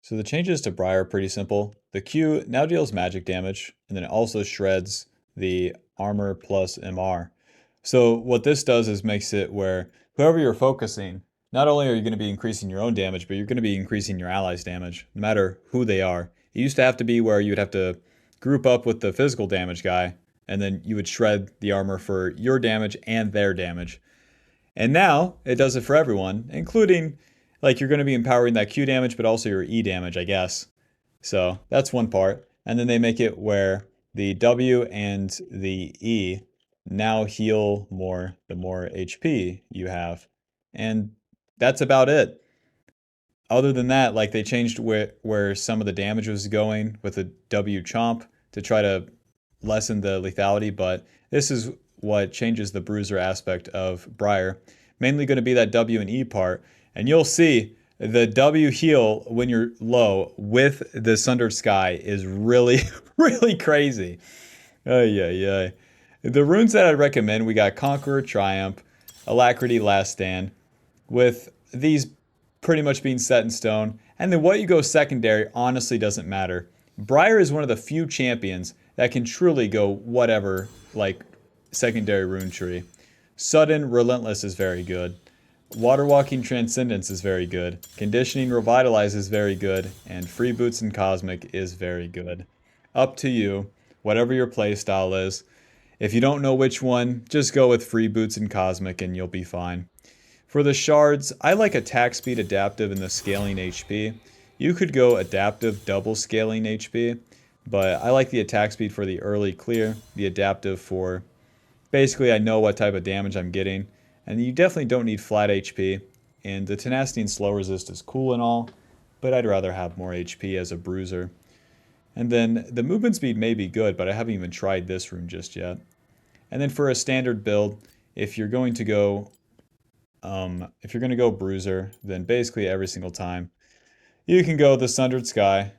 So the changes to Briar are pretty simple. The Q now deals magic damage, and then it also shreds the armor plus MR. So what this does is makes it where whoever you're focusing, not only are you going to be increasing your own damage, but you're going to be increasing your allies' damage, no matter who they are. It used to have to be where you'd have to group up with the physical damage guy, and then you would shred the armor for your damage and their damage. And now it does it for everyone, including like you're going to be empowering that Q damage, but also your E damage, I guess. So that's one part. And then they make it where the W and the E now heal more the more HP you have. And that's about it. Other than that, like they changed where some of the damage was going with the W chomp to try to lessen the lethality, but this is what changes the bruiser aspect of Briar. Mainly going to be that W and E part, and you'll see the W heal when you're low with the Sundered Sky is really, really crazy. Ay, ay, ay. The runes that I'd recommend, we got Conqueror, Triumph, Alacrity, Last Stand, with these pretty much being set in stone. And then what you go secondary honestly doesn't matter. Briar is one of the few champions that can truly go whatever, like secondary rune tree. Sudden Relentless is very good. Water Walking Transcendence is very good. Conditioning Revitalize is very good. And Free Boots and Cosmic is very good. Up to you, whatever your playstyle is. If you don't know which one, just go with Free Boots and Cosmic and you'll be fine. For the shards, I like attack speed adaptive and the scaling HP. You could go adaptive double scaling HP, but I like the attack speed for the early clear, the adaptive for basically I know what type of damage I'm getting, and you definitely don't need flat HP, and the tenacity and slow resist is cool and all, but I'd rather have more HP as a bruiser. And then the movement speed may be good, but I haven't even tried this rune just yet. And then for a standard build, if you're going to go bruiser, then basically every single time you can go the Sundered Sky,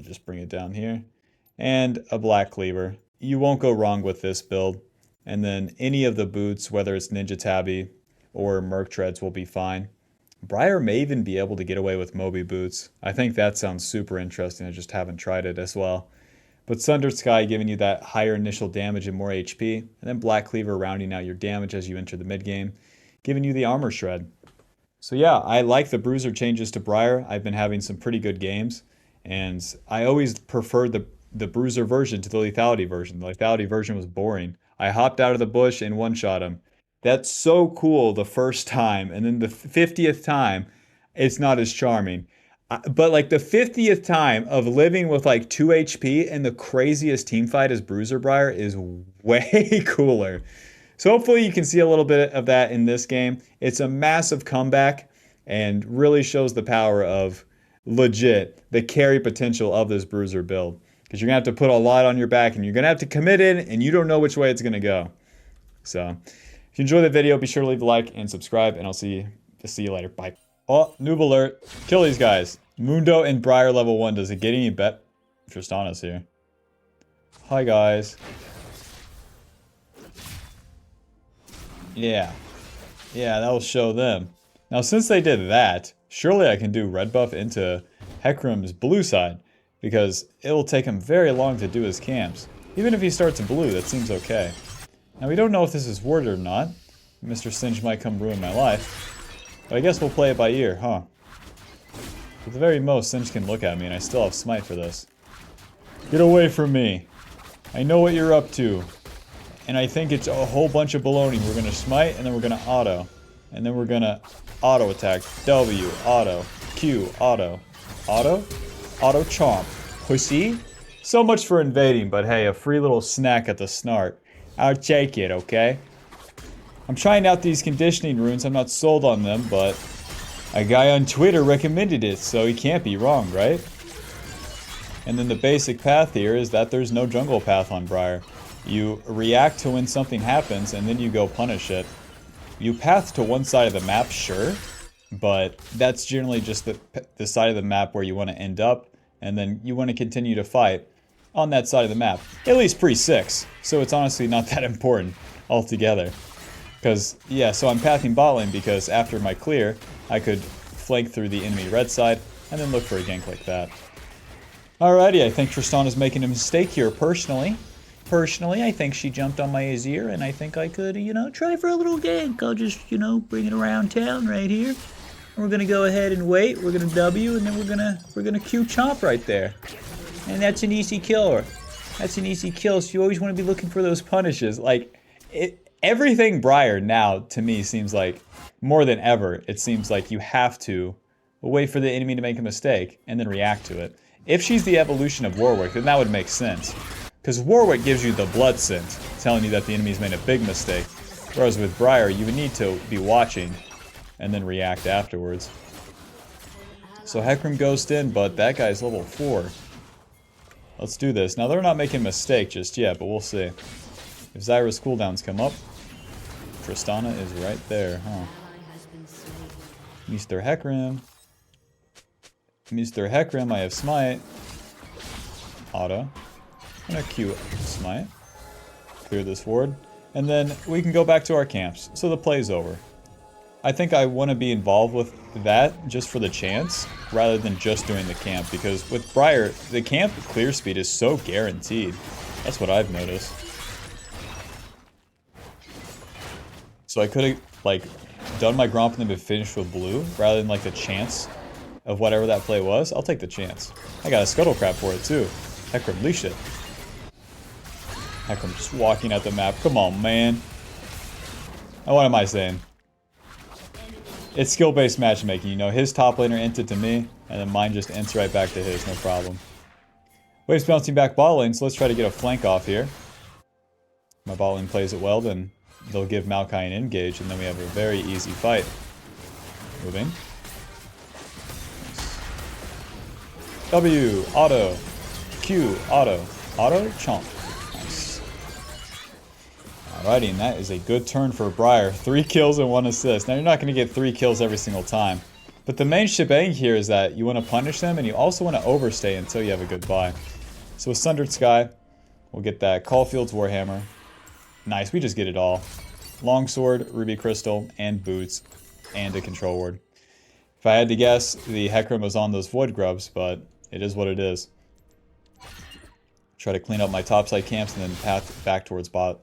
just bring it down here, and a Black Cleaver. You won't go wrong with this build. And then any of the boots, whether it's Ninja Tabby or Merc Treads, will be fine. Briar may even be able to get away with Moby boots. I think that sounds super interesting. I just haven't tried it as well. But Sundered Sky giving you that higher initial damage and more HP, and then Black Cleaver rounding out your damage as you enter the mid game, giving you the armor shred. So yeah, I like the bruiser changes to Briar. I've been having some pretty good games, and I always preferred the bruiser version to the lethality version. The lethality version was boring. I hopped out of the bush and one-shot him. That's so cool the first time, and then the 50th time, it's not as charming. But like the 50th time of living with like 2 HP and the craziest team fight as Bruiser Briar is way cooler. So hopefully you can see a little bit of that in this game. It's a massive comeback and really shows the power of legit the carry potential of this Bruiser build. Because you're going to have to put a lot on your back and you're going to have to commit in and you don't know which way it's going to go. So if you enjoyed the video, be sure to leave a like and subscribe, and I'll see you later. Bye. Oh, noob alert. Kill these guys. Mundo and Briar level 1. Does it get any better? Tristana's here. Hi, guys. Yeah. Yeah, that'll show them. Now, since they did that, surely I can do red buff into Hecarim's blue side, because it will take him very long to do his camps. Even if he starts blue, that seems okay. Now, we don't know if this is worded or not. Mr. Singe might come ruin my life. But I guess we'll play it by ear, huh? At the very most, Singe can look at me, and I still have smite for this. Get away from me. I know what you're up to. And I think it's a whole bunch of baloney. We're going to smite, and then we're going to auto. And then we're going to auto attack. W, auto. Q, auto. Auto? Auto chomp. Pussy? So much for invading, but hey, a free little snack at the start. I'll take it, okay? I'm trying out these conditioning runes. I'm not sold on them, but a guy on Twitter recommended it, so he can't be wrong, right? And then the basic path here is that there's no jungle path on Briar. You react to when something happens, and then you go punish it. You path to one side of the map, sure, but that's generally just the side of the map where you want to end up, and then you want to continue to fight on that side of the map. At least pre-6, so it's honestly not that important altogether. Because, yeah, so I'm pathing bot lane because after my clear, I could flank through the enemy red side, and then look for a gank like that. Alrighty, I think Tristan is making a mistake here personally. Personally, I think she jumped on my Azir, and I think I could, you know, try for a little gank. I'll just, you know, bring it around town right here. And we're gonna go ahead and wait. We're gonna W, and then we're gonna Q chomp right there. And that's an easy kill. That's an easy kill. So you always want to be looking for those punishes. Like everything Briar now to me seems like more than ever. It seems like you have to wait for the enemy to make a mistake and then react to it. If she's the evolution of Warwick, then that would make sense. Because Warwick gives you the blood scent, telling you that the enemy's made a big mistake. Whereas with Briar, you would need to be watching and then react afterwards. So Hecarim Ghost in, but that guy's level 4. Let's do this. Now they're not making a mistake just yet, but we'll see. If Zyra's cooldowns come up, Tristana is right there, huh? Mr. Hecarim. Mr. Hecarim, I have Smite. Auto. I'm gonna Q Smite. Clear this ward. And then we can go back to our camps. So the play's over. I think I want to be involved with that just for the chance, rather than just doing the camp. Because with Briar, the camp clear speed is so guaranteed. That's what I've noticed. So I could have, like, done my Gromp and then been finished with blue, rather than, like, the chance of whatever that play was. I'll take the chance. I got a Scuttle Crab for it, too. Hecarim, leash it. Hecarim just walking at the map. Come on, man. Now, what am I saying? It's skill-based matchmaking, you know. His top laner entered to me, and then mine just ents right back to his, no problem. Wave's bouncing back bot lane, so let's try to get a flank off here. My bot lane plays it well, then they'll give Maokai an engage, and then we have a very easy fight. Moving. W, auto. Q, auto. Auto, chomp. Nice. Alrighty, and that is a good turn for Briar. 3 kills and 1 assist. Now, you're not going to get 3 kills every single time. But the main shebang here is that you want to punish them, and you also want to overstay until you have a good buy. So with Sundered Sky, we'll get that Caulfield's Warhammer. Nice, we just get it all. Longsword, Ruby Crystal, and Boots, and a Control Ward. If I had to guess, the Hecarim was on those Void Grubs, but it is what it is. Try to clean up my topside camps and then path back towards bot.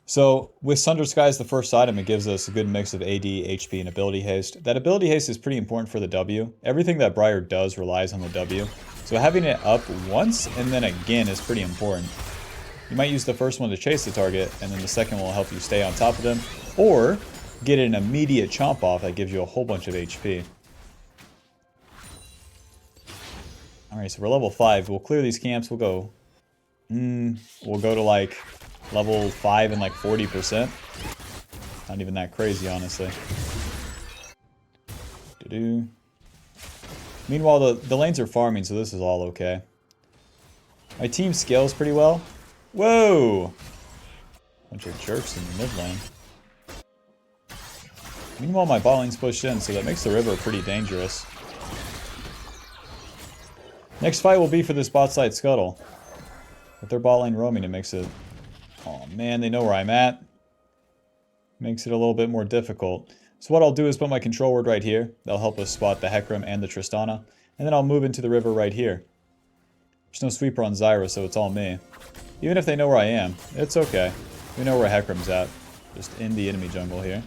So, with Sundered Sky as the first item, it gives us a good mix of AD, HP, and ability haste. That ability haste is pretty important for the W. Everything that Briar does relies on the W. So having it up once and then again is pretty important. You might use the first one to chase the target, and then the second will help you stay on top of them. Or get an immediate chomp off that gives you a whole bunch of HP. Alright, so we're level 5. We'll clear these camps. We'll go to like level 5 and like 40%. Not even that crazy, honestly. Meanwhile, the lanes are farming, so this is all okay. My team scales pretty well. Whoa! Bunch of jerks in the mid lane. Meanwhile, my bot lane's pushed in, so that makes the river pretty dangerous. Next fight will be for this bot side scuttle. With their bot lane roaming, it makes it... Oh man, they know where I'm at. Makes it a little bit more difficult. So what I'll do is put my control word right here. That'll help us spot the Hecarim and the Tristana. And then I'll move into the river right here. There's no sweeper on Zyra, so it's all me. Even if they know where I am, it's okay. We know where Hecarim's at. Just in the enemy jungle here.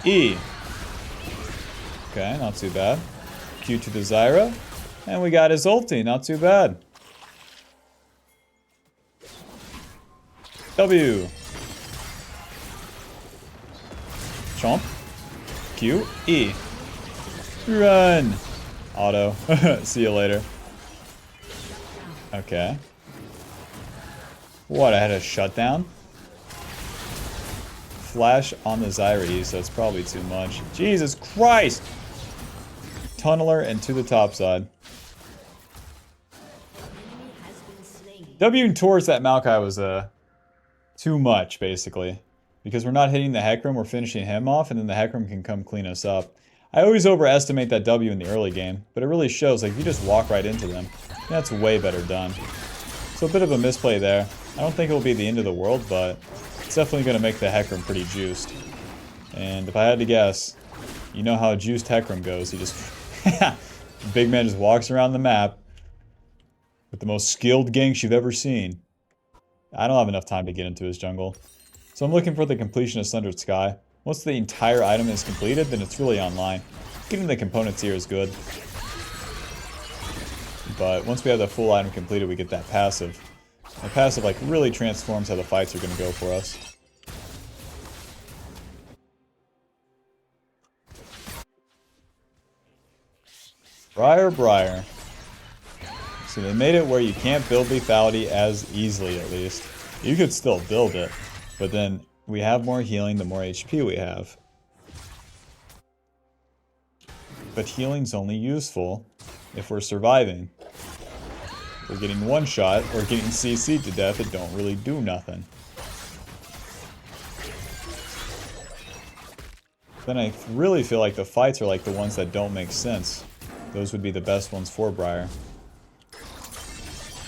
E. Okay, not too bad. Q to the Zyra. And we got his ulti, not too bad. W. Chomp. Q. E. Run. Auto. See you later. Okay. What, I had a shutdown? Flash on the Zyra E, so it's probably too much. Jesus Christ! Tunneler and to the top side. W towards that Maokai was too much, basically. Because we're not hitting the Hecarim, we're finishing him off, and then the Hecarim can come clean us up. I always overestimate that W in the early game, but it really shows, like, if you just walk right into them, that's way better done. So a bit of a misplay there. I don't think it will be the end of the world, but it's definitely going to make the Hecarim pretty juiced. And if I had to guess, you know how juiced Hecarim goes. He just Big man just walks around the map with the most skilled ganks you've ever seen. I don't have enough time to get into his jungle. So I'm looking for the completion of Sundered Sky. Once the entire item is completed, then it's really online. Getting the components here is good. But once we have the full item completed, we get that passive. The passive like really transforms how the fights are going to go for us. Briar. So they made it where you can't build lethality as easily, at least. You could still build it, but then we have more healing the more HP we have. But healing's only useful if we're surviving. If we're getting one shot or getting CC'd to death, it don't really do nothing. Then I really feel like the fights are like the ones that don't make sense. Those would be the best ones for Briar.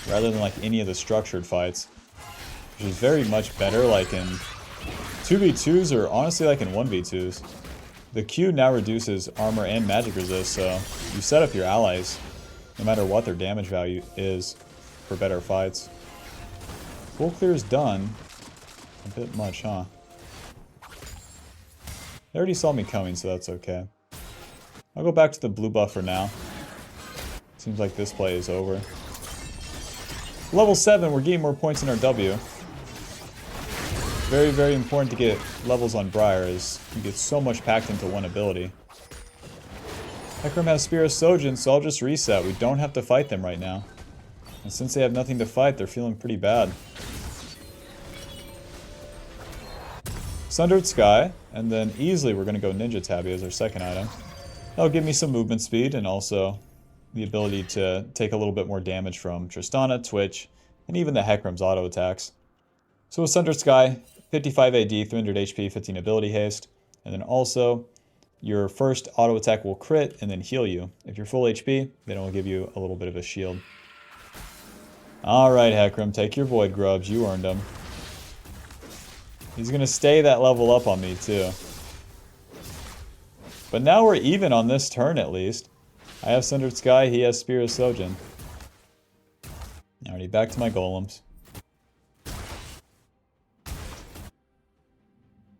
Rather than like any of the structured fights. Which is very much better like in 2v2s or honestly like in 1v2s. The Q now reduces armor and magic resist, so you set up your allies no matter what their damage value is for better fights. Full clear is done. A bit much, huh? They already saw me coming, so that's okay. I'll go back to the blue buff for now. Seems like this play is over. Level 7, we're getting more points in our W. Very, very important to get levels on Briar, as you get so much packed into one ability. Hecarim has Spear of Sojin, so I'll just reset. We don't have to fight them right now. And since they have nothing to fight, they're feeling pretty bad. Sundered Sky, and then easily we're going to go Ninja Tabby as our second item. That'll give me some movement speed, and also the ability to take a little bit more damage from Tristana, Twitch, and even the Hecarim's auto attacks. So with Sundered Sky, 55 AD, 300 HP, 15 ability haste, and then also your first auto attack will crit and then heal you. If you're full HP, then it will give you a little bit of a shield. Alright Hecarim, take your Void Grubs, you earned them. He's gonna stay that level up on me too. But now we're even on this turn at least. I have Sundered Sky, he has Spear of Sojin. Alrighty, back to my golems.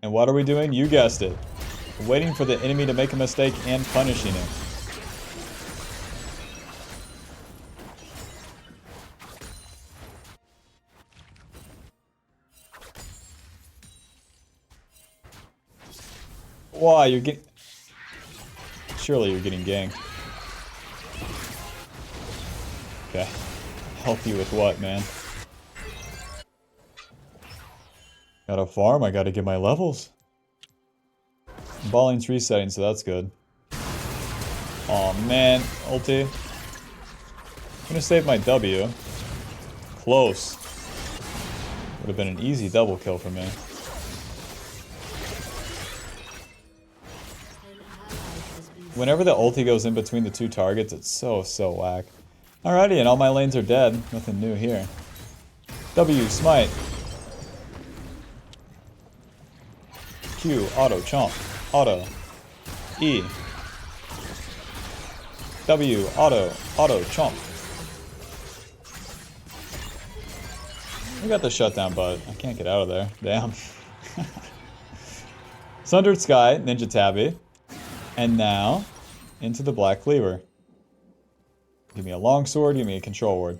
And what are we doing? You guessed it. We're waiting for the enemy to make a mistake and punishing it. Why, you're getting... Surely you're getting ganked. Okay. Help you with what, man? Gotta farm, I gotta get my levels. Balling's resetting, so that's good. Aw, man. Ulti. I'm gonna save my W. Close. Would have been an easy double kill for me. Whenever the ulti goes in between the two targets, it's so whack. Alrighty, and all my lanes are dead. Nothing new here. W, smite. Q, auto, chomp. Auto. E. W, auto, chomp. We got the shutdown, but I can't get out of there. Damn. Sundered Sky, Ninja Tabby. And now, into the Black Cleaver. Give me a longsword, give me a control ward.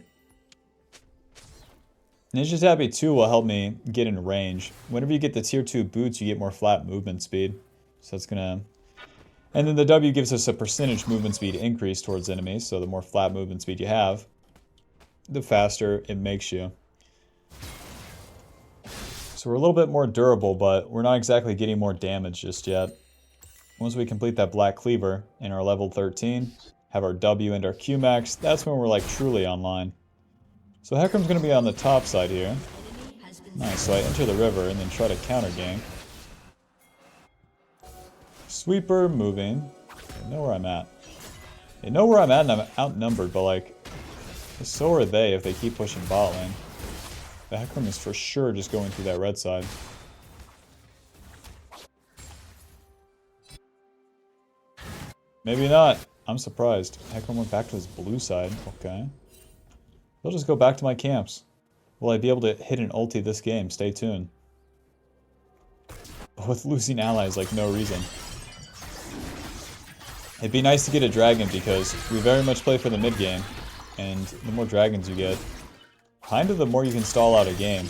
Ninja Tabby 2 will help me get in range. Whenever you get the tier 2 boots, you get more flat movement speed. So that's gonna... And then the W gives us a percentage movement speed increase towards enemies, so the more flat movement speed you have, the faster it makes you. So we're a little bit more durable, but we're not exactly getting more damage just yet. Once we complete that Black Cleaver in our level 13, have our W and our Q max, that's when we're like truly online. So Hecarim's going to be on the top side here. Nice, so I enter the river and then try to counter gank. Sweeper moving. They know where I'm at. They know where I'm at and I'm outnumbered, but like, so are they if they keep pushing bot lane. The Hecarim is for sure just going through that red side. Maybe not. I'm surprised. Hecarim went back to his blue side. Okay. I'll just go back to my camps. Will I be able to hit an ulti this game? Stay tuned. With losing allies like no reason. It'd be nice to get a dragon because we very much play for the mid game. And the more dragons you get, kind of the more you can stall out a game.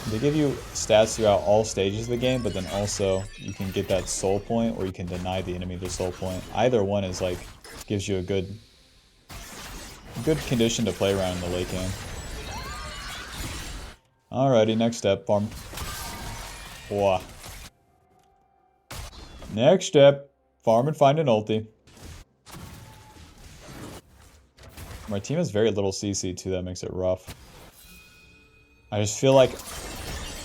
They give you stats throughout all stages of the game, but then also you can get that soul point or you can deny the enemy the soul point. Either one is like, gives you a good condition to play around in the late game. Alrighty, next step, farm. Wow. Next step, farm and find an ulti. My team has very little CC too, that makes it rough. I just feel like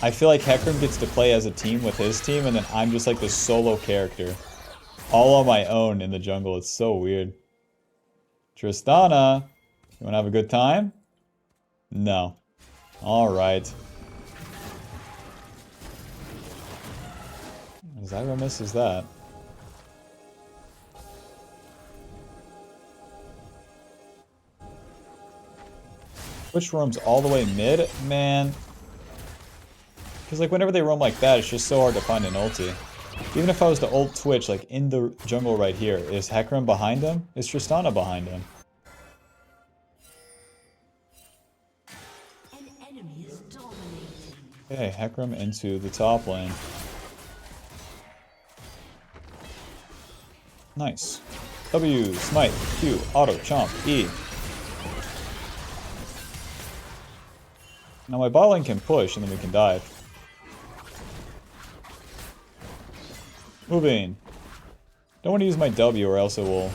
Hecarim gets to play as a team with his team, and then I'm just like this solo character. All on my own in the jungle. It's so weird. Tristana, you wanna have a good time? No. Alright. Zyra misses that. Twitch roams all the way mid? Man. Because like whenever they roam like that, it's just so hard to find an ulti. Even if I was to ult Twitch like in the jungle right here, is Hecarim behind him? Is Tristana behind him? An enemy is dominating. Okay, Hecarim into the top lane. Nice. W, smite, Q, auto, chomp, E. Now my bot lane can push and then we can dive. Moving. Don't want to use my W or else it will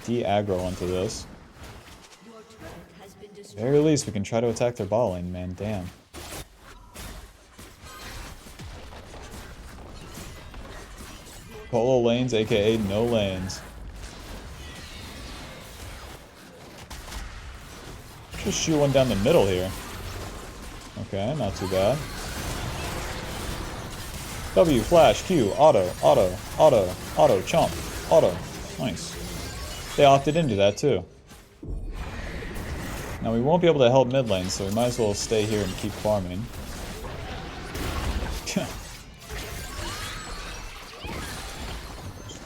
de-aggro onto this. At the very least we can try to attack their bot lane, man. Damn. Polo lanes, aka no lanes. Just shoot one down the middle here. Okay, not too bad. W, flash, Q, auto, auto, auto, auto, chomp, auto. Nice. They opted into that too. Now we won't be able to help mid lane, so we might as well stay here and keep farming.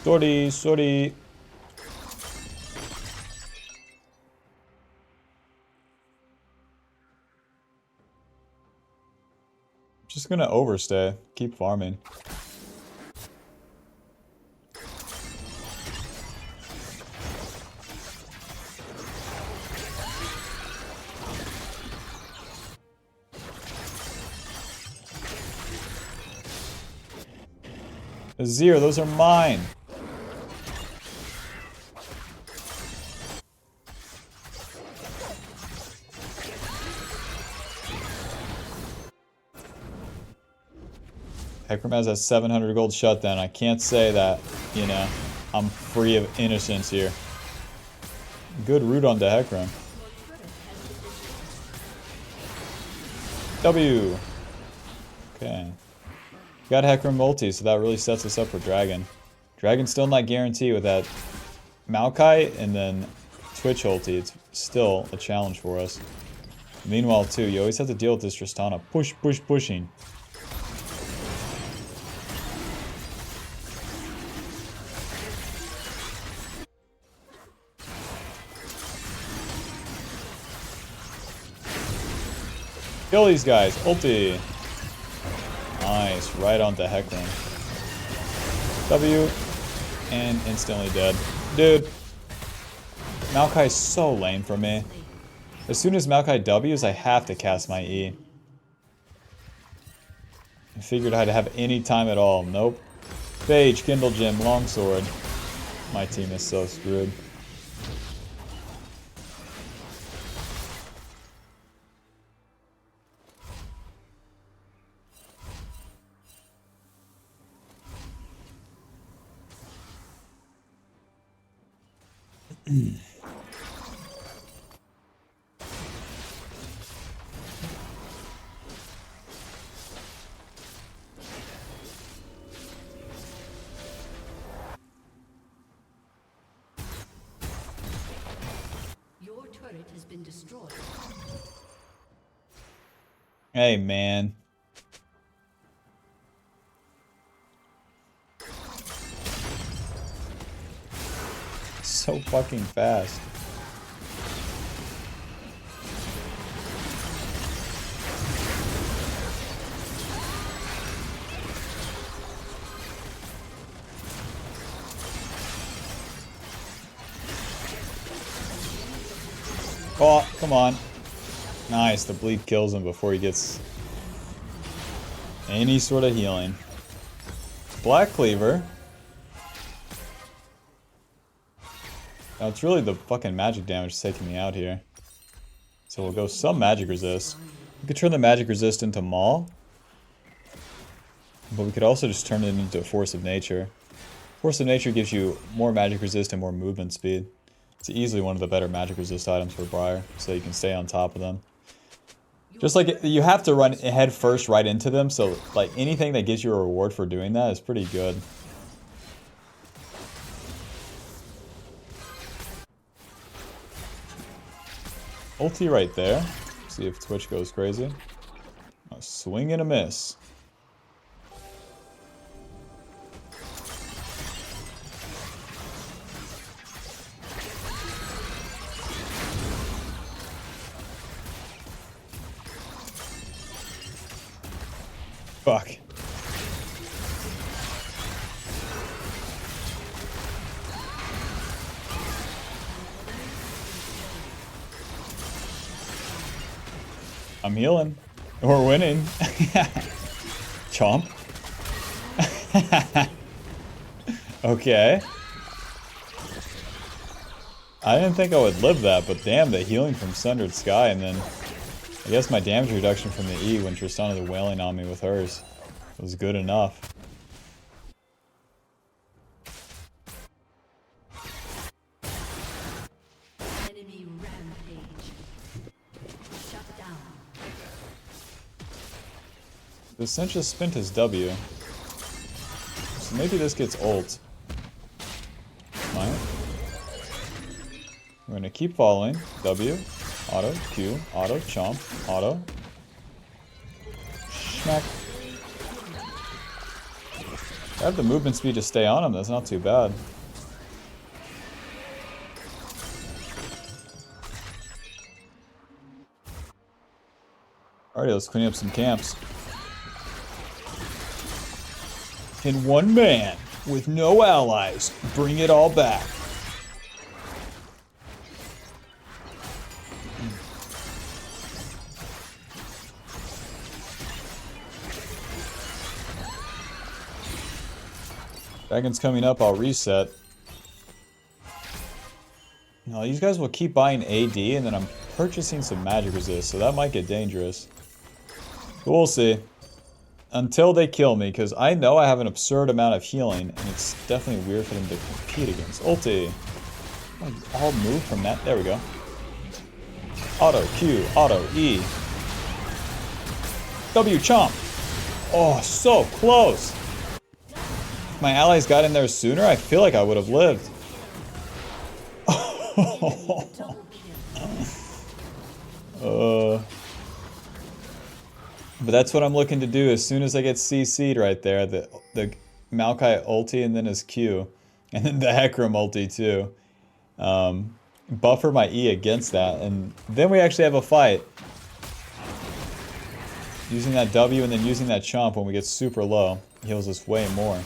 Sorry, sorry. Just gonna overstay. Keep farming. Azir, those are mine. Hecarim has a 700 gold shutdown. I can't say that, you know, I'm free of innocence here. Good root onto Hecarim. W. Okay. Got Hecarim multi, so that really sets us up for Dragon. Dragon's still not guaranteed with that Maokai and then Twitch ulti. It's still a challenge for us. Meanwhile, too, you always have to deal with this Tristana. Push, push, pushing. Kill these guys. Ulti. Nice. Right onto Hecarim. W. And instantly dead. Dude. Maokai's so lame for me. As soon as Maokai W's, I have to cast my E. I figured I'd have any time at all. Nope. Phage, Kindle Gem, Longsword. My team is so screwed. turret has been destroyed. Hey, man. So fucking fast. Oh, come on. Nice, the bleed kills him before he gets any sort of healing. Black Cleaver. Now it's really the fucking magic damage taking me out here. So we'll go some magic resist. We could turn the magic resist into Maul. But we could also just turn it into a Force of Nature. Force of Nature gives you more magic resist and more movement speed. It's easily one of the better magic resist items for Briar, so you can stay on top of them. Just like, you have to run head first right into them, so like anything that gives you a reward for doing that is pretty good. Ulti right there. See if Twitch goes crazy. A swing and a miss. Fuck. I'm healing. We're winning. Chomp. Okay. I didn't think I would live that, but damn, the healing from Sundered Sky, and then I guess my damage reduction from the E when Tristana the wailing on me with hers was good enough. Enemy rampage. Shut down. The Cinch just spent his W. So maybe this gets ult. Fine. We're gonna keep following. W. Auto. Q. Auto. Chomp. Auto. Smack. I have the movement speed to stay on him. That's not too bad. Alright, let's clean up some camps. Can one man, with no allies, bring it all back? Dragon's coming up, I'll reset. No, these guys will keep buying AD, and then I'm purchasing some magic resist, so that might get dangerous. But we'll see. Until they kill me, because I know I have an absurd amount of healing, and it's definitely weird for them to compete against. Ulti. I'll move from that. There we go. Auto, Q, auto, E. W, chomp. Oh, so close. If my allies got in there sooner, I feel like I would have lived. But that's what I'm looking to do as soon as I get CC'd right there. The Maokai ulti and then his Q. And then the Hecarim ulti too. Buffer my E against that. And then we actually have a fight. Using that W and then using that chomp when we get super low. Heals us way more.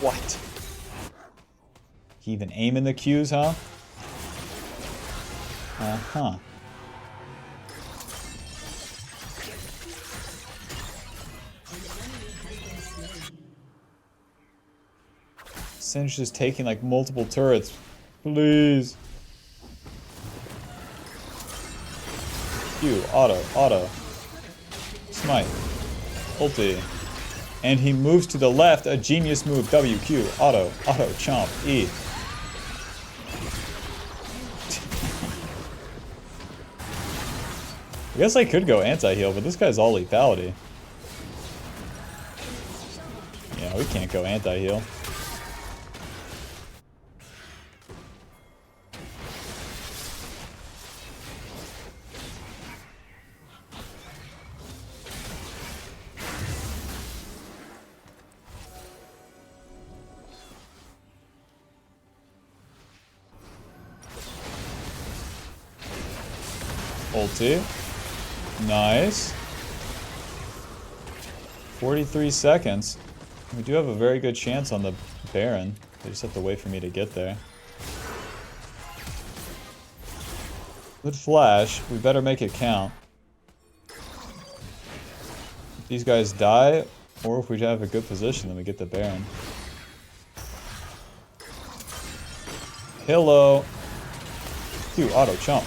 What? He even aiming the Qs, huh? Uh-huh. Singe is taking like multiple turrets. Please. Q, auto, auto. Smite. Ulti. And he moves to the left, a genius move. W, Q, auto, auto, chomp, E. I guess I could go anti-heal, but this guy's all lethality. Yeah, we can't go anti-heal. Ulti. Nice. 43 seconds. We do have a very good chance on the Baron. They just have to wait for me to get there. Good flash. We better make it count. If these guys die, or if we have a good position, then we get the Baron. Hello. Q, auto, chomp.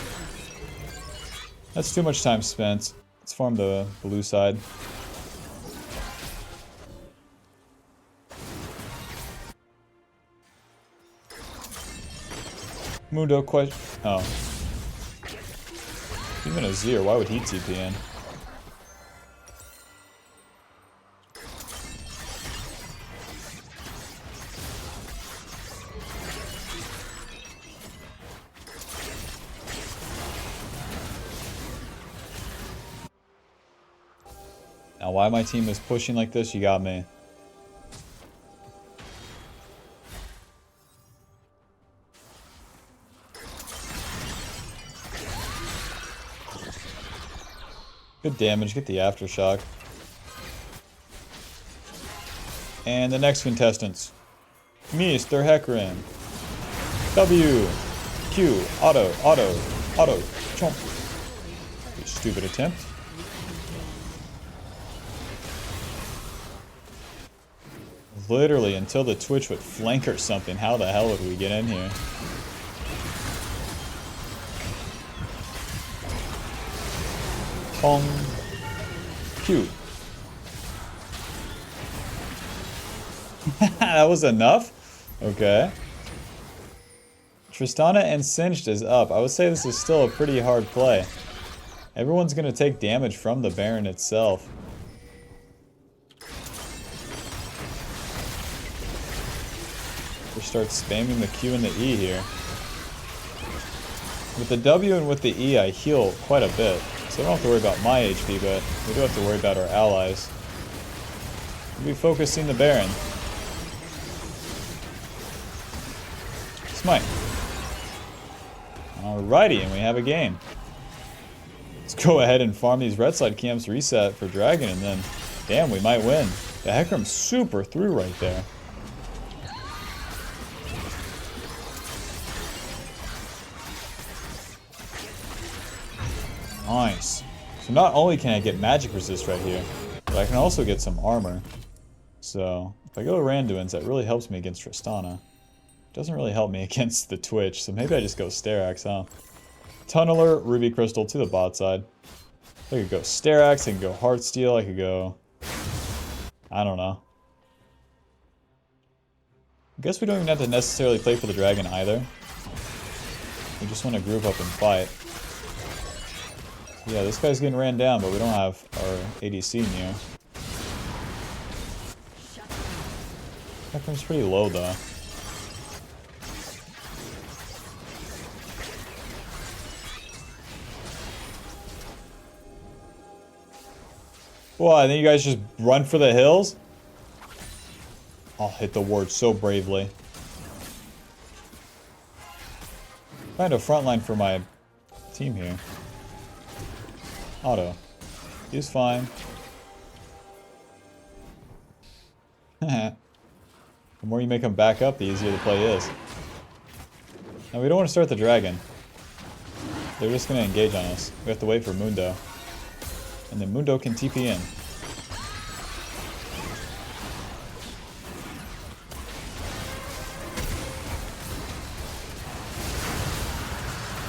That's too much time spent. Let's farm the blue side. Mundo question. Oh. Even a Zir, why would he TP in? Now why my team is pushing like this, you got me. Good damage, get the aftershock. And the next contestants. Mr. Hecarim. W. Q. Auto. Chomp. Stupid attempt. Literally, until the Twitch would flank or something, how the hell would we get in here? Pong. Q. That was enough? Okay. Tristana and Singed is up. I would say this is still a pretty hard play. Everyone's going to take damage from the Baron itself. We start spamming the Q and the E here. With the W and with the E, I heal quite a bit. So I don't have to worry about my HP, but we do have to worry about our allies. We'll be focusing the Baron. Smite. Alrighty, and we have a game. Let's go ahead and farm these red side camps, reset for Dragon, and then, damn, we might win. The Hecarim's super through right there. Nice. So not only can I get magic resist right here, but I can also get some armor. So if I go Randuin's, that really helps me against Tristana. Doesn't really help me against the Twitch, so maybe I just go Sterax, huh? Tunneler, Ruby Crystal to the bot side. I could go Sterax, I could go Heartsteel, I could go... I don't know. I guess we don't even have to necessarily play for the dragon either. We just want to group up and fight. Yeah, this guy's getting ran down, but we don't have our ADC near. Hecarim's pretty low, though. Well, I think you guys just run for the hills? I'll hit the ward so bravely. Find a front line for my team here. Auto. He's fine. The more you make him back up, the easier the play is. Now we don't want to start the dragon. They're just going to engage on us. We have to wait for Mundo. And then Mundo can TP in.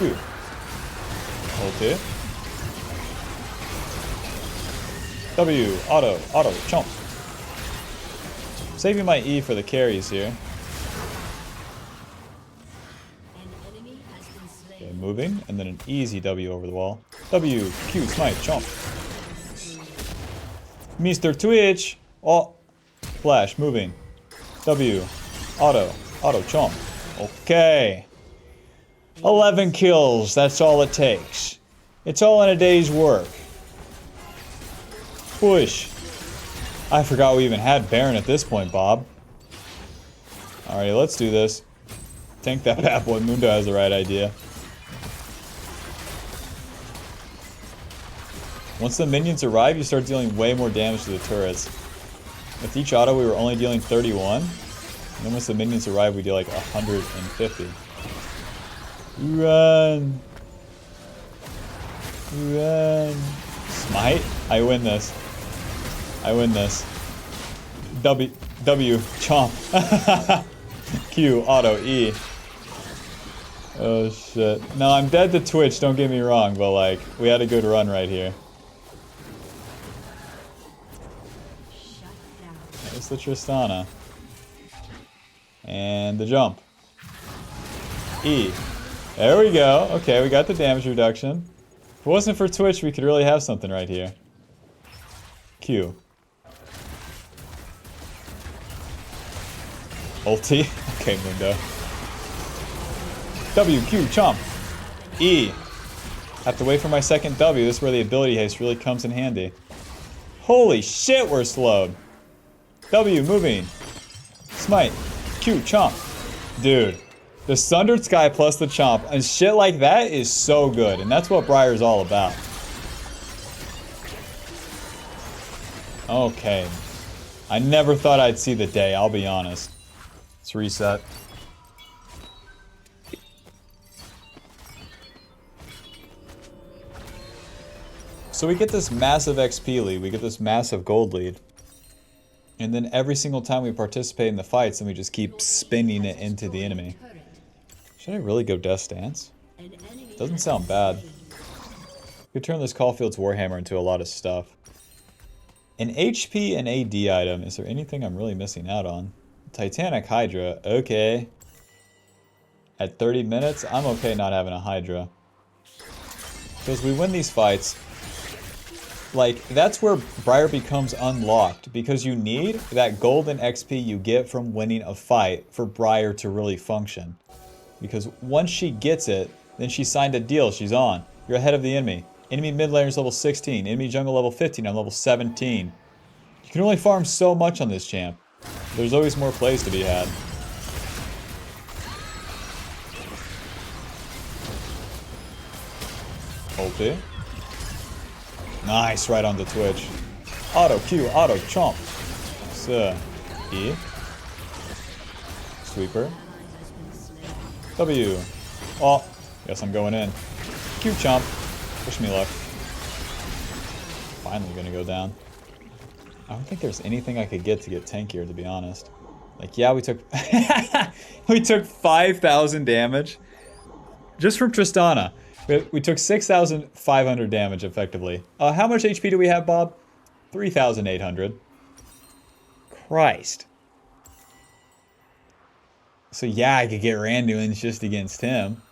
Ooh. Ulti. W, auto, chomp. Saving my E for the carries here. Okay, moving, and then an easy W over the wall. W, Q, smite, chomp. Mr. Twitch! Oh, flash, moving. W, auto, chomp. Okay. 11 kills, that's all it takes. It's all in a day's work. Push. I forgot we even had Baron at this point, Bob. Alright, let's do this. Tank that bad boy. Mundo has the right idea. Once the minions arrive, you start dealing way more damage to the turrets. With each auto, we were only dealing 31. And then once the minions arrive, we deal like 150. Run! Run! Smite? I win this. I win this. W, chomp. Q, auto, E. Oh shit. No, I'm dead to Twitch, don't get me wrong, but like, we had a good run right here. There's the Tristana. And the jump. E. There we go. Okay, we got the damage reduction. If it wasn't for Twitch, we could really have something right here. Q. Ulti. Okay, Mundo. W, Q, chomp. E. Have to wait for my second W. This is where the ability haste really comes in handy. Holy shit, we're slowed. W, moving. Smite. Q, chomp. Dude. The Sundered Sky plus the chomp and shit like that is so good. And that's what Briar's all about. Okay. I never thought I'd see the day, I'll be honest. Let's reset. So we get this massive XP lead, we get this massive gold lead. And then every single time we participate in the fights, then we just keep spinning it into the enemy. Should I really go Death Stance? Doesn't sound bad. We could turn this Caulfield's Warhammer into a lot of stuff. An HP and AD item, is there anything I'm really missing out on? Titanic Hydra, okay. At 30 minutes, I'm okay not having a Hydra. Because we win these fights, like, that's where Briar becomes unlocked. Because you need that golden XP you get from winning a fight for Briar to really function. Because once she gets it, then she signed a deal, she's on. You're ahead of the enemy. Enemy mid laner's level 16, enemy jungle level 15, I'm level 17. You can only farm so much on this champ. There's always more plays to be had. Ulti. Nice, right onto Twitch. Auto Q, auto chomp. So, E. Sweeper. W. Oh, guess I'm going in. Q chomp. Wish me luck. Finally gonna go down. I don't think there's anything I could get to get tankier, to be honest. Like, yeah, we took we took 5,000 damage just from Tristana. We took 6,500 damage effectively. How much HP do we have, Bob? 3,800. Christ. So yeah, I could get Randuin's just against him.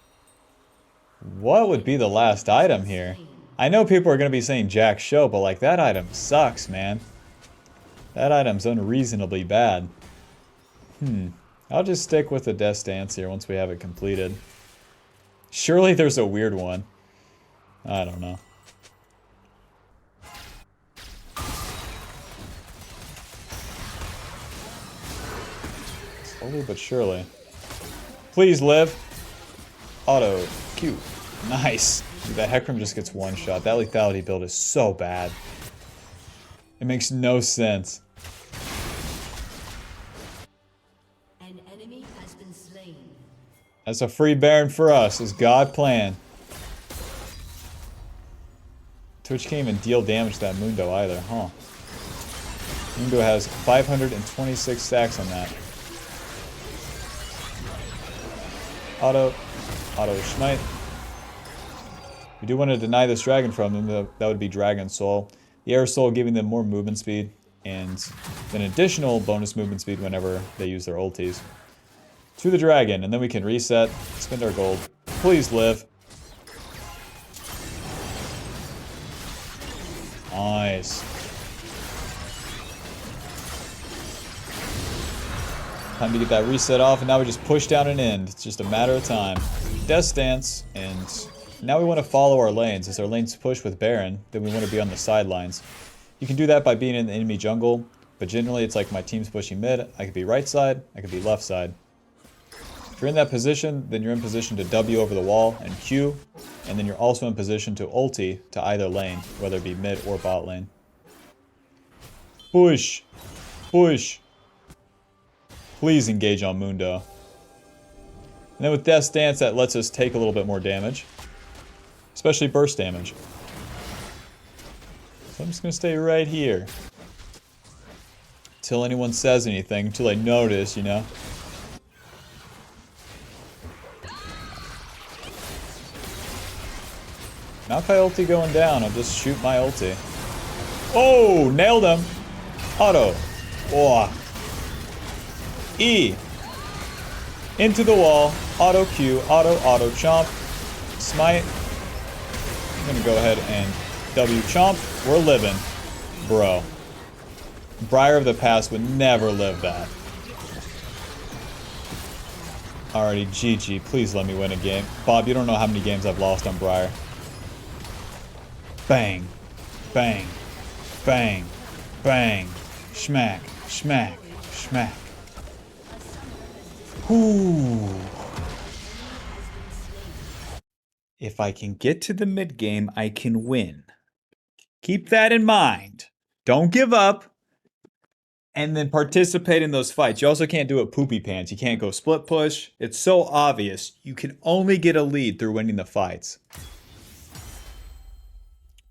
What would be the last item here? I know people are going to be saying Jack Show, but like, that item sucks, man. That item's unreasonably bad. I'll just stick with the Death Stance here once we have it completed. Surely there's a weird one. I don't know. Slowly but surely. Please live. Auto. Q. Nice. Dude, that Hecarim just gets one shot. That lethality build is so bad. It makes no sense. An enemy has been slain. That's a free Baron for us, as God planned. Twitch can't even deal damage to that Mundo either, huh? Mundo has 526 stacks on that. Auto Schmite. We do want to deny this dragon from them, that would be Dragon Soul. The Air Soul giving them more movement speed, and then additional bonus movement speed whenever they use their ultis. To the dragon, and then we can reset, spend our gold. Please live. Nice. Time to get that reset off, and now we just push down an end. It's just a matter of time. Death Stance, and now we want to follow our lanes. As our lanes push with Baron, then we want to be on the sidelines. You can do that by being in the enemy jungle, but generally it's like my team's pushing mid. I could be right side, I could be left side. If you're in that position, then you're in position to W over the wall and Q. And then you're also in position to ulti to either lane, whether it be mid or bot lane. Push! Push! Please engage on Mundo. And then with Death's Dance, that lets us take a little bit more damage. Especially burst damage. So I'm just gonna stay right here. Until anyone says anything, until I notice, you know? Maokai ulti going down, I'll just shoot my ulti. Oh, nailed him! Auto. Oh. E. Into the wall. Auto Q. Auto chomp. Smite. I'm gonna go ahead and W chomp. We're living. Bro. Briar of the past would never live that. Alrighty, GG. Please let me win a game. Bob, you don't know how many games I've lost on Briar. Bang. Bang. Bang. Bang. Schmack. Schmack. Schmack. Ooh. If I can get to the mid game, I can win. Keep that in mind. Don't give up. And then participate in those fights. You also can't do it poopy pants. You can't go split push. It's so obvious. You can only get a lead through winning the fights.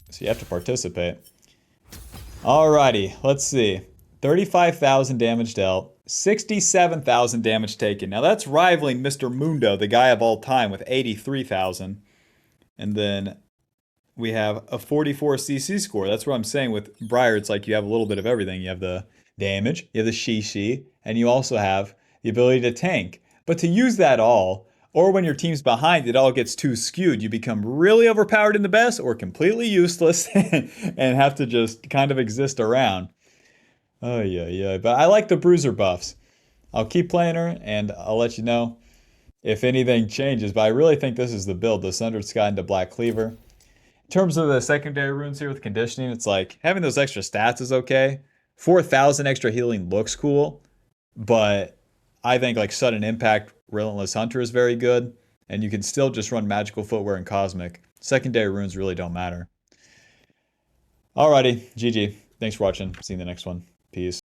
So you have to participate. Alrighty, let's see. 35,000 damage dealt. 67,000 damage taken. Now that's rivaling Mr. Mundo, the guy of all time, with 83,000. And then we have a 44 CC score. That's what I'm saying with Briar. It's like you have a little bit of everything. You have the damage, you have the Shishi, and you also have the ability to tank. But to use that all, or when your team's behind, it all gets too skewed. You become really overpowered in the best or completely useless and have to just kind of exist around. Oh, yeah. But I like the Bruiser buffs. I'll keep playing her, and I'll let you know if anything changes. But I really think this is the build, the Sundered Sky into Black Cleaver. In terms of the secondary runes here with conditioning, it's like having those extra stats is okay. 4,000 extra healing looks cool, but I think like Sudden Impact, Relentless Hunter is very good, and you can still just run Magical Footwear and Cosmic. Secondary runes really don't matter. Alrighty, GG. Thanks for watching. See you in the next one. Peace.